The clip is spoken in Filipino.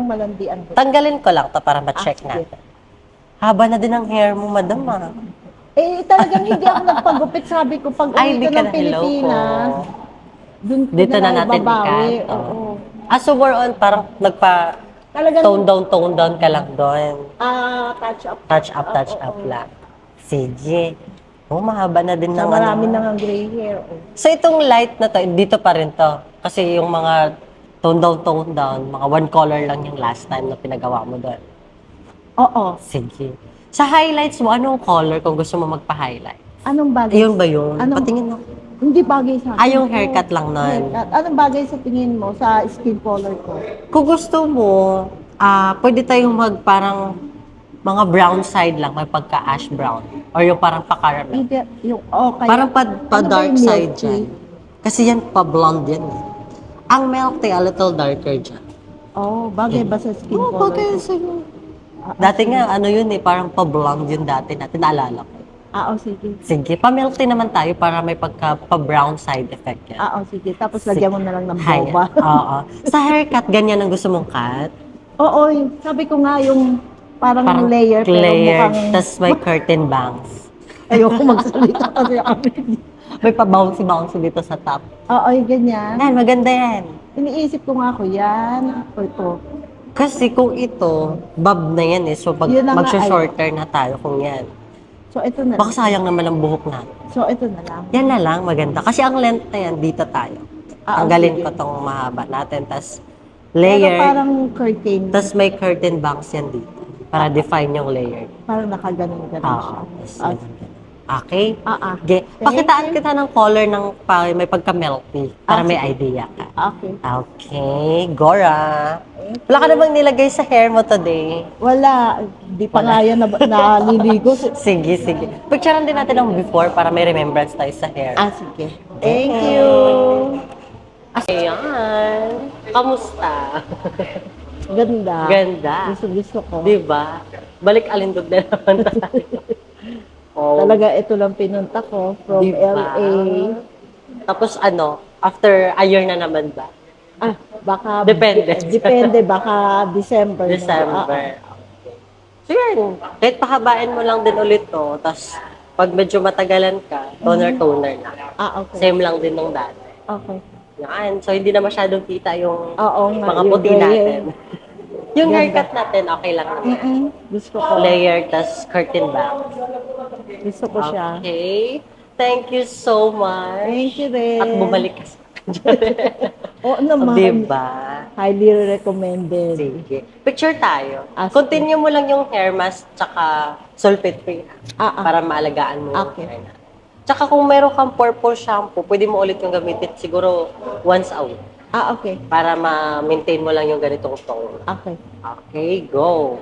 Malandian ko. Tanggalin ko lang to para ma-check sige. natin. Haba na din ang hair mo, madam ah. Talagang hindi ako nagpagupit. Sabi ko, pag Ay, uwi hindi ko ka ng na, hello po. Pilipinas, Dito na natin babawi. ikat. Oo. So we're on, parang Talagang, tone down ka lang doon. touch up. Touch up lang. Sige. Mahaba na din Sa ng marami nang ang gray hair. So itong light na to, dito pa rin to. Kasi yung mga tone down, mga one color lang yung last time na pinagawa mo doon. Oo. Sige. Sa highlights mo, anong color kung gusto mo magpa-highlight? Anong bagay? Ayun ba yun? Patingin mo. Hindi bagay sa akin. Yung haircut lang nun. Haircut. Anong bagay sa tingin mo sa skin color ko? Kung gusto mo, pwede tayong parang mga brown side lang, may pagka-ash brown. Or yung parang pa-caramel. Hindi, kaya, Parang ano ba pa-dark yung side milky? dyan. Kasi yan, pa-blonde yan. Ang milk tea, a little darker dyan. Bagay ba sa skin color? Bagay sa'yo. Dati nga, yun parang pa-blonde yun dati natin, naalala ko. Sige. Sige, pa-milk tea naman tayo para may pa-brown side effect yan. Sige. Tapos lagyan mo na lang ng Hi. boba. Oo. Sa haircut, ganyan ang gusto mong cut? Oo, sabi ko nga yung parang layer, pero mukhang... tas may curtain bangs. Ayoko magsalita kasi kami. May pa-bouncy-bouncy dito sa top. Yung ganyan. Yan, maganda yan. Iniisip ko nga ako yan. Ito. Kasi kung ito, bob na yan eh. So, Yun na nga, mag-shorter na tayo kung yan. So, ito na Baka sayang naman ang buhok natin. So, ito na lang. Yan na lang, maganda. Kasi ang length na yan, dito tayo. Tanggalin sige. ko tong mahaba natin. Tas, Pero layer. parang curtain. Tas may curtain bangs yan dito. Para define yung layer. Parang nakaganon-ganon siya. Okay? Okay. Pakitaan kita ng color ng may pagka-milky para may idea ka. Okay. Okay, Gora. Wala ka na bang nilagay sa hair mo today? Wala. Di pa nga yan naliligo. Sige. Picturean din natin ang before para may remembrance tayo sa hair. Sige. Thank you. Ayan. Kamusta? Ganda. Ganda. Gusto ko. Diba? Balik alindog na naman tayo. Talaga ito lang pinunta ko from LA. Tapos after a year na naman ba? Baka... Depende. Depende. Baka December. December. So yan, kahit pahabain mo lang din ulit to, tapos pag medyo matagalan ka, toner na. Okay. Same lang din nung dati. Okay. Yan, so hindi na masyadong kita yung mga yung puti gray. natin. Yung haircut natin, okay lang naman. Gusto ko. Layer, tas curtain back. Gusto ko siya. Okay. Thank you so much. Thank you rin. At bumalik ka sa Oo naman. Diba? Highly recommended. Sige. Picture tayo. Sige. Continue mo lang yung hair mask tsaka sulfate free. Para maalagaan mo yung Okay. hair na. Tsaka kung meron kang purple shampoo, pwede mo ulit yung gamitin siguro once a week. Okay. Para ma-maintain mo lang yung ganitong tone. Okay. Okay, go.